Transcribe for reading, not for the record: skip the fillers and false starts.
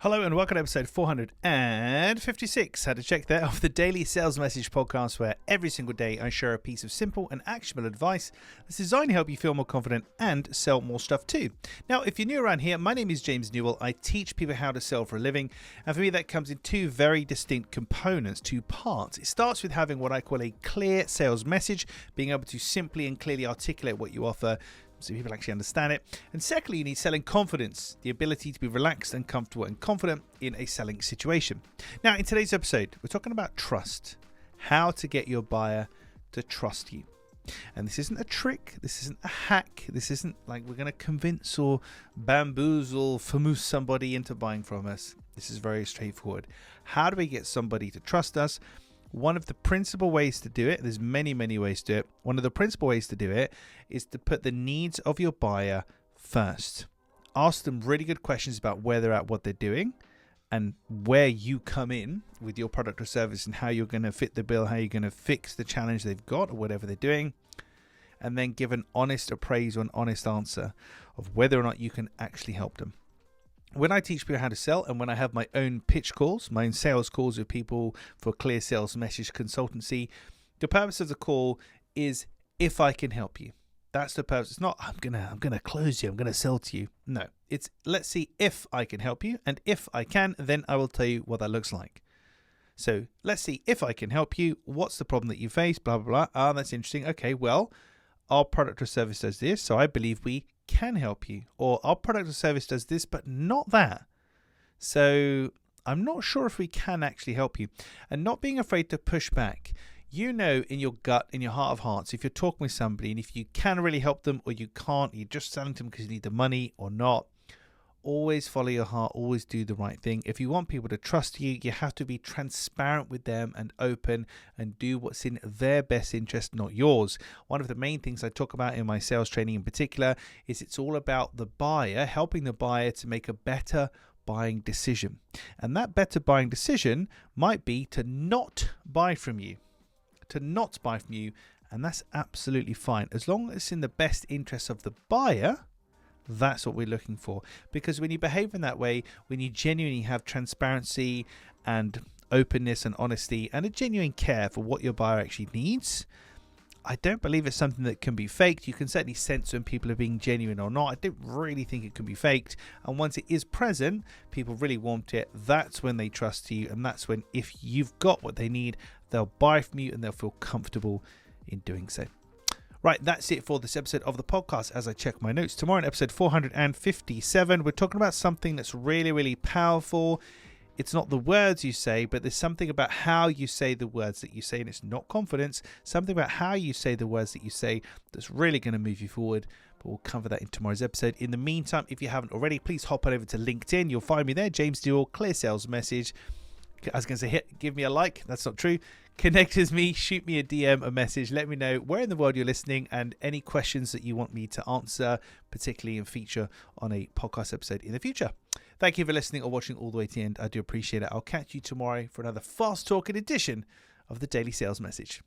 Hello and welcome to episode 456. How to check that off the Daily Sales Message podcast, where every single day I share a piece of simple and actionable advice that's designed to help you feel more confident and sell more stuff too. Now, if you're new around here, my name is James Newell. I teach people how to sell for a living, and for me that comes in two very distinct components, two parts. It starts with having what I call a clear sales message, being able to simply and clearly articulate what you offer so people actually understand it. And secondly, you need selling confidence, the ability to be relaxed and comfortable and confident in a selling situation. Now, in today's episode, we're talking about trust, how to get your buyer to trust you. And this isn't a trick, this isn't a hack, this isn't like we're going to convince or bamboozle, famous somebody into buying from us. This is very straightforward. How do we get somebody to trust us? One of the principal ways to do it, there's many ways to do it. One of the principal ways to do it is to put the needs of your buyer first. Ask them really good questions about where they're at, what they're doing, and where you come in with your product or service and how you're going to fit the bill, how you're going to fix the challenge they've got or whatever they're doing. And then give an honest appraisal, an honest answer of whether or not you can actually help them. When I teach people how to sell, and when I have my own pitch calls, my own sales calls with people for clear sales message consultancy, the purpose of the call is if I can help you. That's the purpose. It's not I'm gonna close you, I'm gonna sell to you. No, it's let's see if I can help you, and if I can, then I will tell you what that looks like. So let's see if I can help you. What's the problem that you face? Blah blah blah. Ah, that's interesting. Okay, well, our product or service does this, so I believe we can help you. Or our product or service does this, but not that. So I'm not sure if we can actually help you. And not being afraid to push back. You know in your gut, in your heart of hearts, if you're talking with somebody and if you can really help them or you can't, you're just selling to them because you need the money or not. Always follow your heart, always do the right thing. If you want people to trust you, you have to be transparent with them and open and do what's in their best interest, not yours. One of the main things I talk about in my sales training in particular is it's all about the buyer, helping the buyer to make a better buying decision. And that better buying decision might be to not buy from you, and that's absolutely fine. As long as it's in the best interest of the buyer, that's what we're looking for. Because when you behave in that way, when you genuinely have transparency and openness and honesty and a genuine care for what your buyer actually needs, I don't believe it's something that can be faked. You can certainly sense when people are being genuine or not. I don't really think it can be faked. And once it is present, people really want it. That's when they trust you. And that's when, if you've got what they need, they'll buy from you and they'll feel comfortable in doing so. Right, that's it for this episode of the podcast. As I check my notes, tomorrow in episode 457, we're talking about something that's really powerful. It's not the words you say, but there's something about how you say the words that you say, and it's not confidence. Something about how you say the words that you say that's really going to move you forward. But we'll cover that in tomorrow's episode. In the meantime, if you haven't already, please hop on over to LinkedIn. You'll find me there, James Newell, Clear Sales Message. I was going to say, give me a like. That's not true. Connect with me, shoot me a DM, a message. Let me know where in the world you're listening and any questions that you want me to answer, particularly and feature on a podcast episode in the future. Thank you for listening or watching all the way to the end. I do appreciate it. I'll catch you tomorrow for another fast-talking edition of the Daily Sales Message.